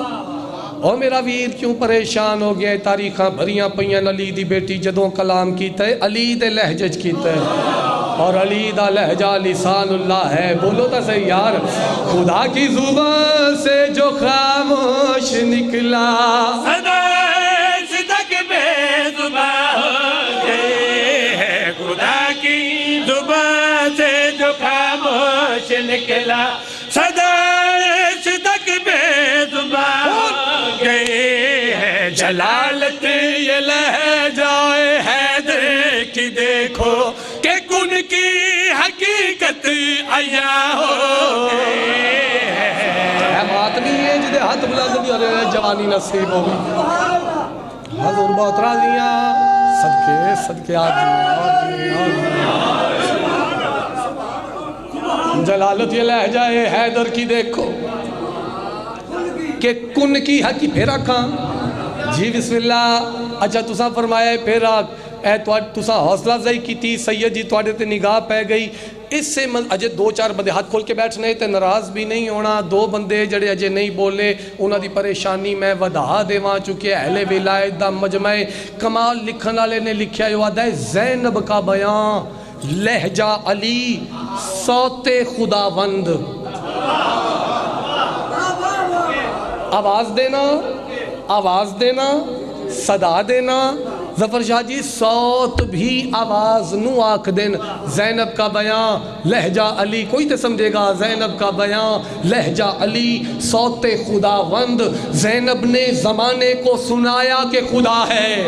[SPEAKER 1] اور میرا ویر کیوں پریشان ہو گیا، تاریخاں بھریاں پئیاں علی دی بیٹی جدوں کلام کیتا ہے، علی دے لہجج کیتا ہے، اور علی دا لہجہ لسان اللہ ہے، بولو تا صحیح یار، خدا کی زبان سے جو خاموش نکلا
[SPEAKER 4] صدا عرش تک بے زباں ہو گئی ہے، خدا کی زبان سے جو خاموش نکلا صدا عرش تک بے زباں ہو گئی ہے، جلالت یہ لہجہ حیدر کی دیکھو کہ کن کی حقیقت عیاں ہو گئی ہے،
[SPEAKER 1] بات نہیں ہے جدے ہاتھ بلند نہیں ہو رہے جوانی نصیب ہوگی، حضور بہت راضیاں صدقے صدقے جلالت یہ لہجہ حیدر کی دیکھو کہ کن کی حقی پھیرا کھان جی بسم اللہ، اچھا تسا فرمایا پھیرا، اے تسا حوصلہ افزائی کی تھی، سید جی تواڈے تے نگاہ پہ گئی، اس سے اجے 2-4 بندے ہاتھ کھول کے بیٹھنے تے ناراض بھی نہیں ہونا، 2 بندے جڑے اجے نہیں بولے انہاں دی پریشانی میں ودا دیواں، چونکہ اہل ولایت دا مجمع کمال لکھن والے نے لکھیا ہے، وعدہ زینب کا بیان لہجہ علی صوت خداوند، آواز دینا صدا دینا ظفر شاہ جی صوت بھی آواز نو آکھ دین زینب کا بیان لہجہ علی کوئی تے سمجھے گا زینب کا بیان لہجہ علی صوت خداوند زینب نے زمانے کو سنایا کہ خدا ہے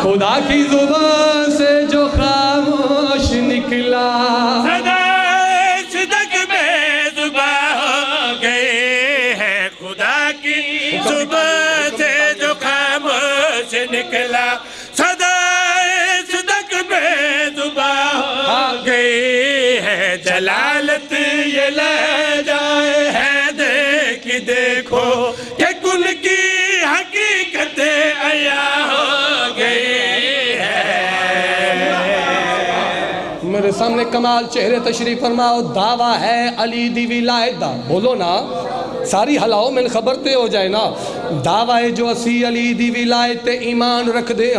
[SPEAKER 1] خدا کی زبان سے جو خاموش نکلا
[SPEAKER 4] صدق بے زباں ہو گئے ہیں خدا کی زبان سے جو خاموش نکلا صدق بے زباں ہو گئی ہے جلالت یہ لہجہ ہے دیکھو کہ کن کی حقیقت عیاں ہو گئی ہے
[SPEAKER 1] میرے سامنے کمال چہرے تشریف فرماؤ دعویٰ ہے علی دی ولایت دا بولو نا ساری حلاؤ میں خبر تے ہو جائے نا دعویٰ ہے جو اسی علی دی ولایت تے ایمان رکھ دے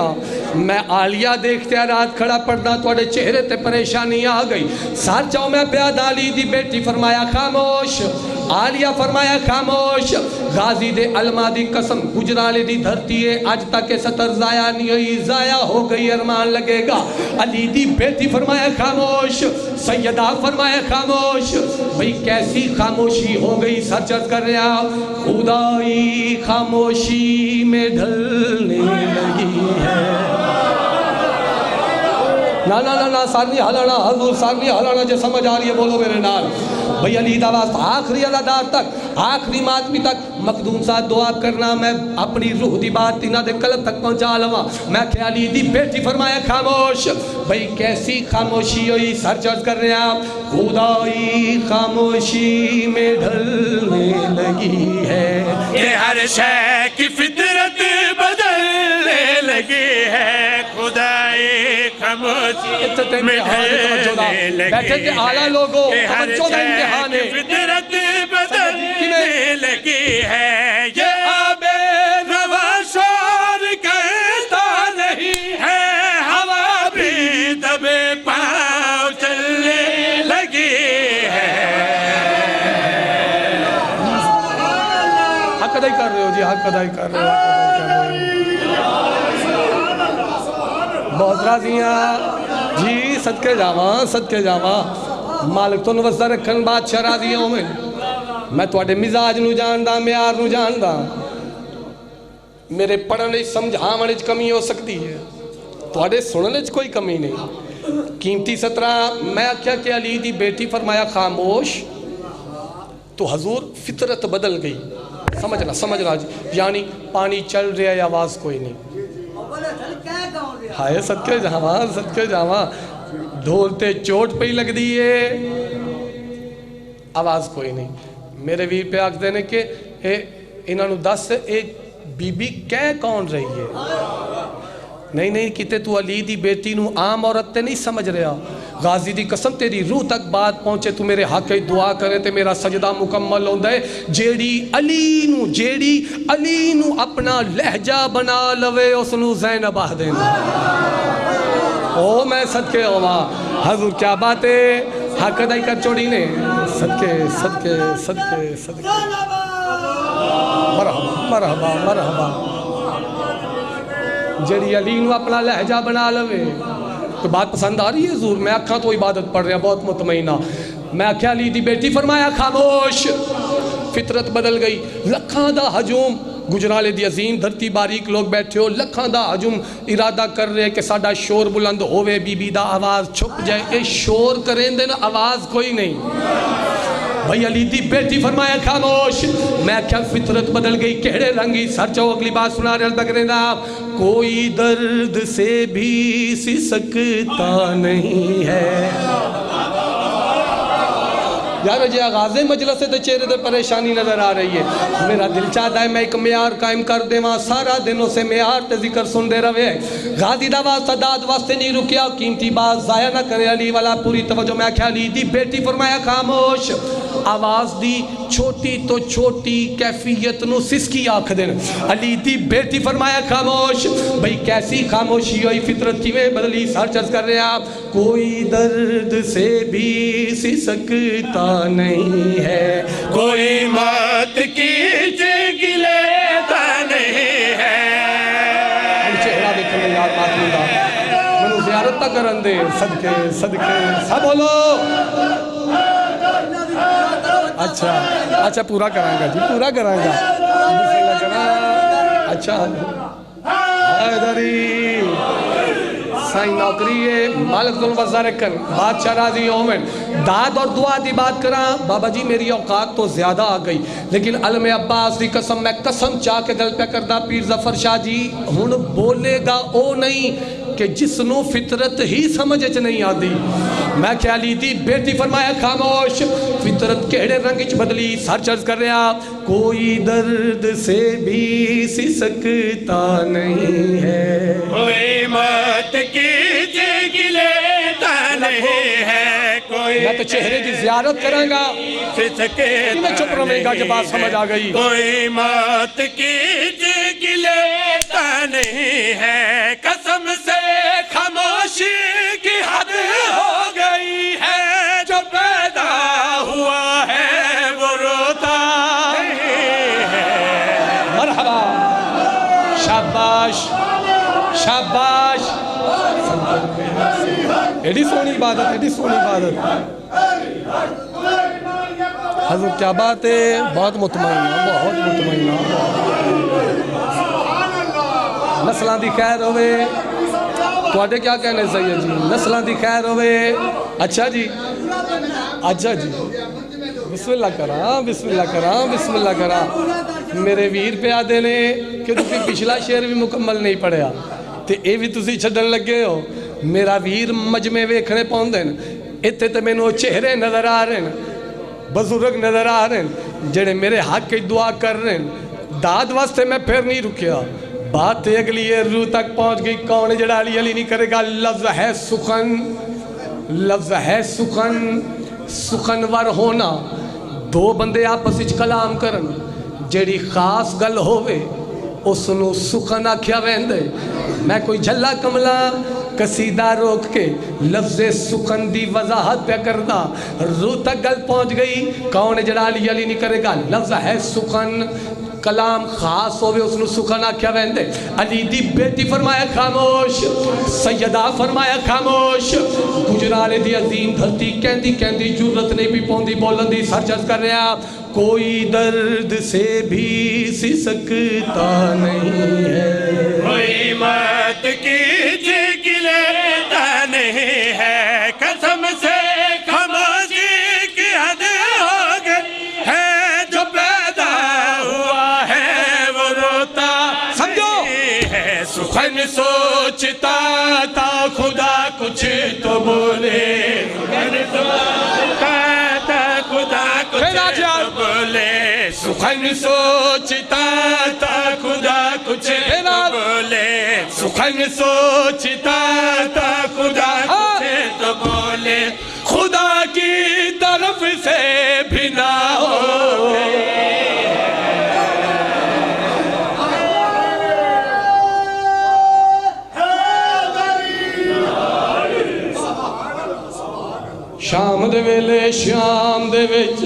[SPEAKER 1] میں عالیہ دیکھتے رات کھڑا پڑھنا توڑے چہرے تے پریشانی آ گئی سار چاہو میں پیاد علی دی بیٹی فرمایا خاموش عالیہ فرمایا خاموش غازی دے علماء دی قسم گجرالے دی دھرتی ہے آج تک ستر ضائع نہیں ہوئی ضائع ہو گئی ارمان لگے گا علی دی بیٹی فرمایا خاموش سیدہ فرمایا خاموش بھئی کیسی خاموشی ہو گئی سر چرد کر رہا خدائی خاموشی میں ڈھلنے لگی ہے نا سارنی حلانا حضور سارنی حلانا جو سمجھ آ رہی ہے بولو میرے نال بھئی علی دعوات آخری اللہ دار تک آخری ماتمی تک مخدوم صاحب دعا کرنا میں اپنی روح دی بات تینہ دے قلب تک پہنچا لوا میں کہ علی دی بیٹی فرمایا خاموش بھئی کیسی خاموشی ہوئی سر چرد کر رہے آپ خدائی خاموشی میں ڈھلنے لگی ہے
[SPEAKER 4] یہ ہر شے کی فطرت بدلنے لگی ہے خدائی خاموشی میں ڈھلنے لگی
[SPEAKER 1] بیٹھے تھے اعلیٰ لوگوں توجہ دے امتحان ہے
[SPEAKER 4] فطرت بدلنے لگی ہے یہ آب روا شور کہتا نہیں ہے ہوا بھی دبے پاؤں چلنے لگی ہے
[SPEAKER 1] حق ادائی کر رہے ہو جی حق ادائی کر رہے ہو بہت راضیاں جی صدقے جاواں مالک تو نوزہ رکھن بادشاہ راضی ہوں میں توڑے مزاج نو جاندہ میار نو جاندہ میرے پڑھنے سمجھاونے کمی ہو سکتی ہے توڑے سننے کوئی کمی نہیں قیمتی سترہ میں کیا کہ علی دی بیٹی فرمایا خاموش تو حضور فطرت بدل گئی سمجھنا یعنی پانی چل رہا ہے آواز کوئی نہیں ہائے صدقے جاواں ڈھولتے چوٹ پہ ہی لگ دیئے آواز کوئی نہیں میرے ویر پہ آکھ دینے کہ انہوں نے دس ایک بی بی کہہ کون رہی ہے نہیں کہتے تو علی دی بیٹی نو عام عورت تے نہیں سمجھ رہا غازی دی قسم تیری روح تک بات پہنچے تو میرے حق دعا کرے تے میرا سجدہ مکمل ہوندہ ہے جیڑی علی نو اپنا لہجہ بنا لوے اس نو زینب آہ دینا او میں صدقے ہوا حضور کیا بات ہے حق ادائی کر چوڑی نے صدقے مرحبا جڑی علی نو اپنا لہجہ بنا لوے تو بات پسند آ رہی ہے حضور میں اکھاں تو عبادت پڑھ رہا بہت مطمئنہ میں اکھا علی دی بیٹی فرمایا خاموش فطرت بدل گئی لکھاں دا ہجوم گجرالے دی عظیم دھرتی باریک لوگ بیٹھے ہو لکھاں دا ہجوم ارادہ کر رہے کہ ساڑھا شور بلند ہوئے بی بی دا آواز چھپ جائے اے شور کریں دینا آواز کوئی نہیں بھئی علی دی بیٹی فرمایا خاموش میں کیا فطرت بدل گئی کہڑے رنگی سر چاہو اگلی بات سنا رہے تک رہنا کوئی درد سے بھی سکتا نہیں ہے یار جی آغاز مجلس تے چہرے تے پریشانی نظر آ رہی ہے میرا دل چاہتا ہے میں ایک معیار قائم کر دے وہاں سارا دنوں سے معیار تے ذکر سن دے رہے غازی دعویٰ صداد واسطے نہیں رکیا قیمتی بات ضائع نہ کرے علی والا پوری توجہ میں کیا علی دی بیٹی فرمایا خاموش آواز دی چھوٹی تو چھوٹی کیفیت نو سسکی آنکھ دن علی دی بیٹی فرمایا خاموش بھئی کیسی خاموشی ہوئی فطرت کی میں بدلی سر چرز کر رہے آپ کوئی درد سے بھی سکتا نہیں ہے
[SPEAKER 4] کوئی موت کی
[SPEAKER 1] یار ماتمی دا میں زیارت نہ کرن دے صدقے صدقے سب بولو اچھا پورا کرائیں گا جی پورا کرائیں گا اچھا حیدری سائن نوکری ہے مالک ذل وزار کر بادشاہ راضی ہومن داد اور دعا دی بات کرا بابا جی میری اوقات تو زیادہ آ گئی لیکن علم عباس دی قسم میں قسم چاہ کے دل پہ کردہ پیر ظفر شاہ جی ہن بولے گا او نہیں کہ جس نو فطرت ہی سمجھ اچ نہیں آدی میں خیالی دی بیٹی فرمایا خاموش فطرت کیڑے رنگ اچ بدلی سر چرز کر رہا کوئی درد سے بھی سسکتا نہیں ہے
[SPEAKER 4] کوئی مات کیجے گلیتا نہیں ہے کوئی
[SPEAKER 1] میں تو چہرے دی زیارت کروں گا
[SPEAKER 4] سسکتا
[SPEAKER 1] میں چپ رہے گا جب بات سمجھ آ گئی
[SPEAKER 4] کوئی مات کیجے گلیتا نہیں ہے قسم سے خاموشی کی حد ہو گئی ہے جو پیدا ہوا ہے وہ روتا نہیں ہے
[SPEAKER 1] مرحبا شاباش شاباش ایڈی سونی عبادت حضرت کیا بات ہے بہت مطمئنہ نسلان دی خیر ہوئے توڑے کیا کہنے سید جی نسلان دی خیر ہوئے اچھا جی بسم اللہ کرا میرے ویر پہ آدھے نے کہ تُسی پچھلا شعر بھی مکمل نہیں پڑھیا تے اے بھی تُسی چھڑن لگے ہو میرا ویر مجمع ویکھنے پاؤں دیں اتنے تے میں نو چہرے نظر آ رہے ہیں بزرگ نظر آ رہے ہیں جڑے میرے حق کی دعا کر رہے ہیں داد واسطے میں پھر نہیں رکیا بات اگلی ہے روح تک پہنچ گئی کون جڑا علی نہیں کرے گا لفظ ہے سخن سخنور ہونا دو بندے آپس اچ کلام کرن جڑی خاص گل ہوئے اس نو سخن آکھیا ویندے میں کوئی جھلا کملا قصیدہ روک کے لفظ سخن دی وضاحت پہ کردہ روح تک گل پہنچ گئی کون جڑا علی نہیں کرے گا لفظ ہے سخن کلام خاص ہوئے اس نے سکھنا کیا ویندے علی دی بیٹی فرمایا خاموش سیدہ فرمایا خاموش گجرالے دی عظیم دھرتی کہندی جرت نہیں بھی پوندی بولندی سر چرز کر رہا کوئی درد سے بھی سسکتا نہیں ہے
[SPEAKER 4] کوئی مات کیجے گلیتا نہیں ہے قسم سے خاموشی کی حد ہو گئی ہے جو پیدا ہوا ہے وہ روتا
[SPEAKER 1] سمجھو
[SPEAKER 4] ہے سخن سوچتا تا خدا کچھ تو بولے سخن سوچتا تا خدا کچھ تو بولے سخن سوچتا تا خدا کچھ تو بولے سخن سوچتا تا خدا کچھ تو بولے خدا کی طرف سے بھی نہ ہو
[SPEAKER 1] شام دے ویلے شام دے وچ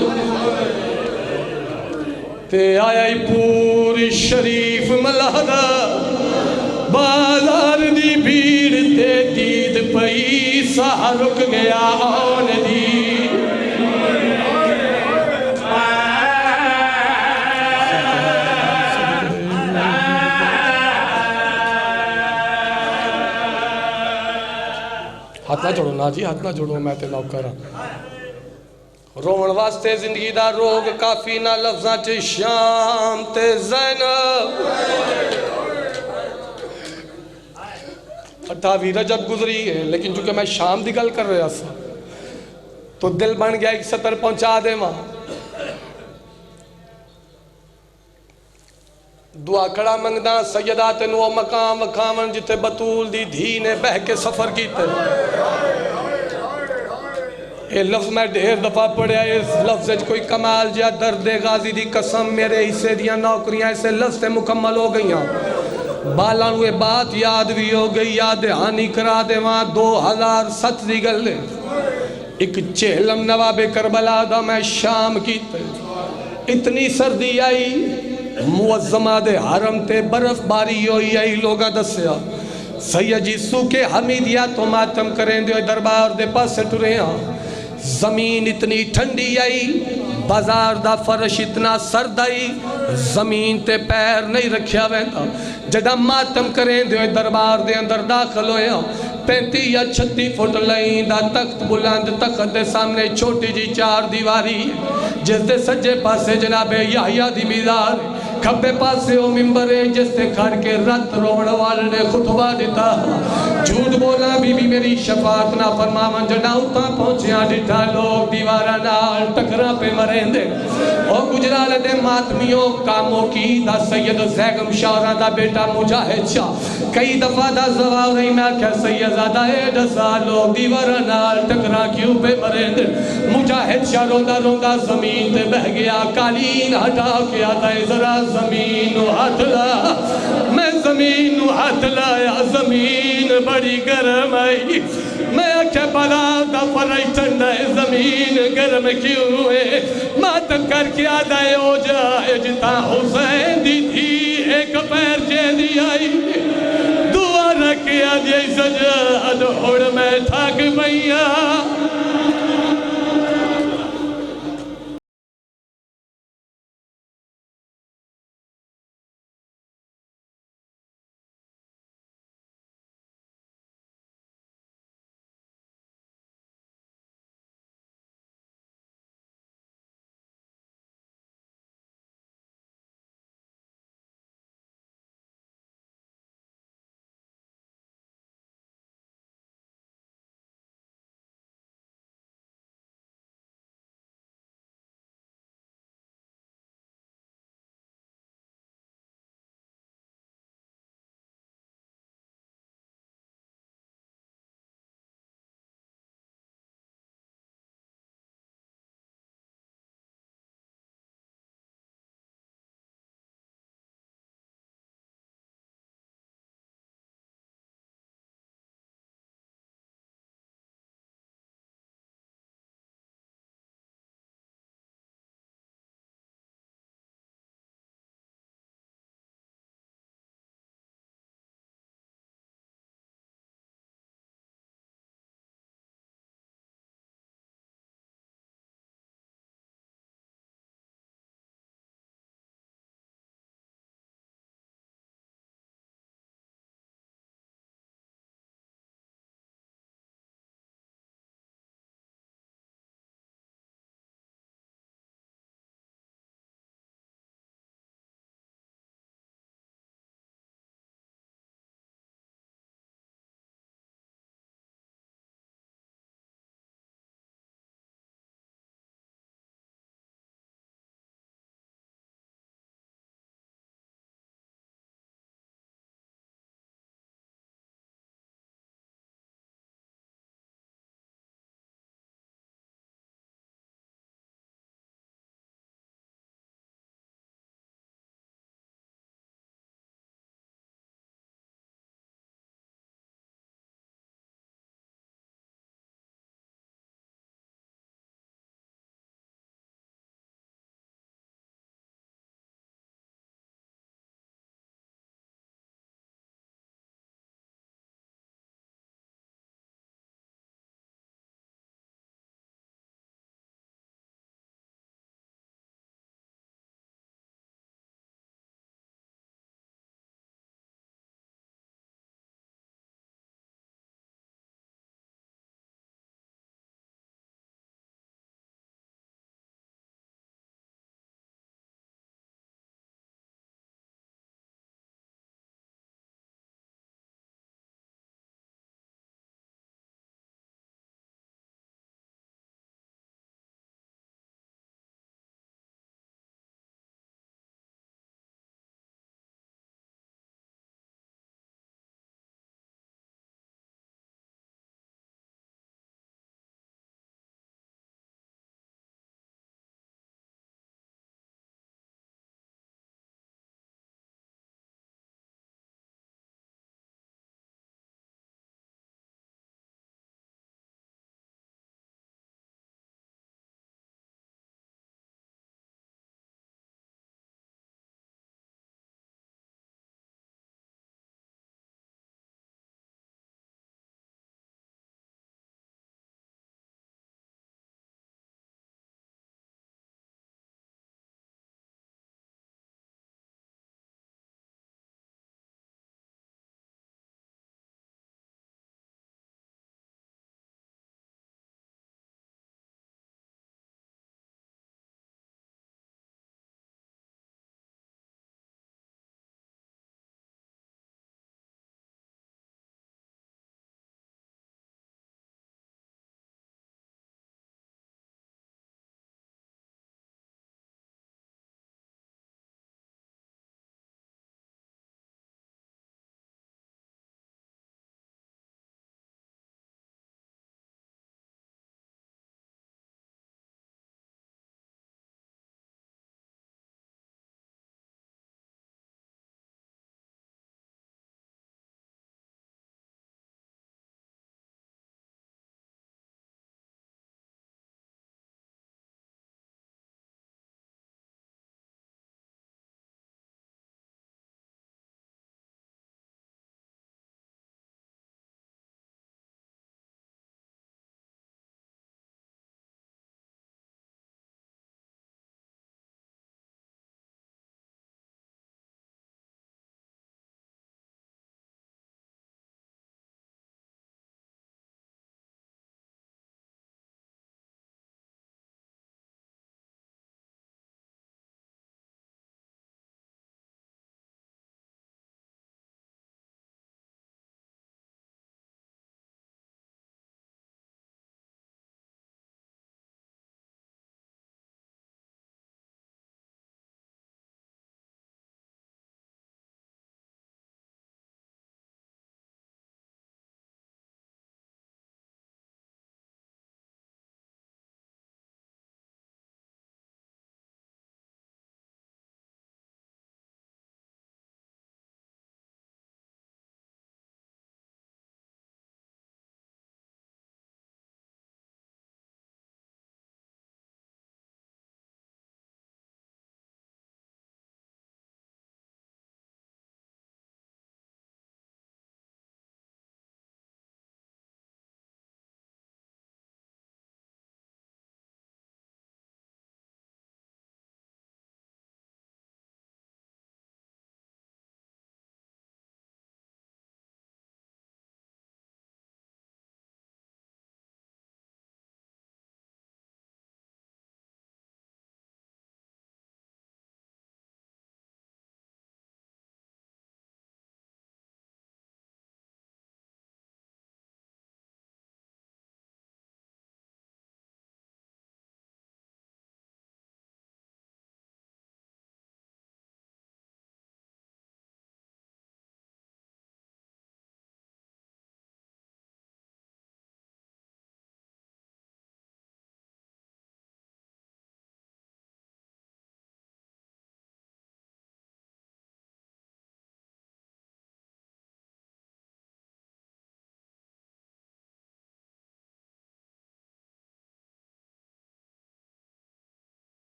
[SPEAKER 1] تے آیا ہی پوری شریف ملہدہ بازار دی بھیڑ تے دید پئی سا رک گیا آن دی ہاتھ نہ جوڑو نا جی ہاتھ نہ جوڑو میں تے نوکر ہاں رومن واسطے زندگی دا روگ کافی نہ لفظاں چ شام تے زینب 28 رجب گزری ہے لیکن چونکہ میں شام دی گل کر رہا سا تو دل بن گیا ایک سطر پہنچا دے ماں دعا کھڑا منگدہ سیدات نو مقام وکھاون جتے بطول دی دھی نے بہ کے سفر کیتے یہ لفظ میں ڈھیر دفعہ پڑھیا اس لفظ کوئی کمال جا درد غازی دی قسم میرے حصے دیا نوکریاں اسے لفظ سے مکمل ہو گئیاں بالان ہوئے بات یاد بھی ہو گئی یاد دہانی کرا دے وہاں 2007 دی گلے ایک چہلم نواب کربلا دا میں شام کیتے اتنی سردی آئی معظمہ دے حرم تے برف باری ہوئی آئی لوگا دسیا سید جی سوکے حمیدیہ تو ماتم کریں دے دربار دے پاس ٹرے ہاں زمین اتنی ٹھنڈی آئی بازار دا فرش اتنا سرد آئی زمین تے پیر نہیں رکھیا ویندا جڑا ماتم کریں دے دربار دے اندر داخل ہوئے ہاں 35 یا 36 فٹ لائن دا تخت بلند تخت دے سامنے چھوٹی جی 4 دیواری جس دے سجے پاسے جناب یحییٰ دی میزار کھبے پاسے او ممبر ہے جس تے کھڑ کے رت روڑ والے خطبہ دیتا جھوٹ بولا بی بی میری شفاعت نہ فرماون جڑا اتھا پہنچیاں ڈٹھا لوگ دیوارہ نال ٹکرا پہ مرین دے او گجرال دے ماتمیوں کاموں کی دا سید زیگم شاورہ دا بیٹا مجاہد شاہ کئی دفعہ دا زواب رہی میں کیا سید زادہ ہے ڈسا لوگ دیوارہ نال ٹکرا کیوں پہ مرین دے مجاہد شاہ روندہ روندہ زمین تے بہ گیا قالین ہٹا کے آتا ہے ذرا زمین ہاتھ لا میں زمین ہاتھ لایا زمین بڑی گرم آئی میں آکھے بلا دا فرائش ٹھنڈا ہے زمین گرم کیوں ہوئے ماتم کر کے آدھائے ہو جائے جتا حسین دی تھی ایک پیر جیندی آئی دعا رکھے آدھائی سجاد اڑ میں تھاک بھئیاں